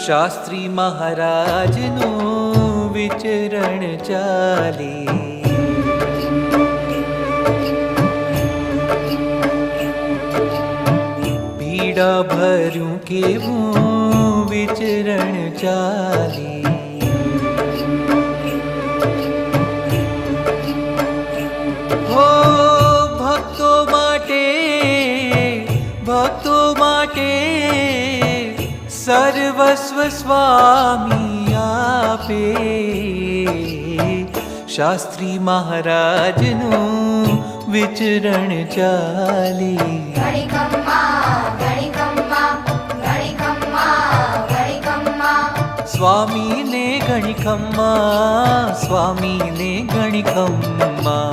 શાસ્ત્રી મહારાજનું વિચરણ ચાલે. પીડા ભર્યું કેવું વિચરણ ચાલે. હો ભક્તો માટે સર્વસ્વ સ્વામી આપે. શાસ્ત્રી મહારાજનું વિચરણ ચાલે. સ્વામીને ઘણી ખમ્મા, સ્વામીને ઘણી ખમ્મા.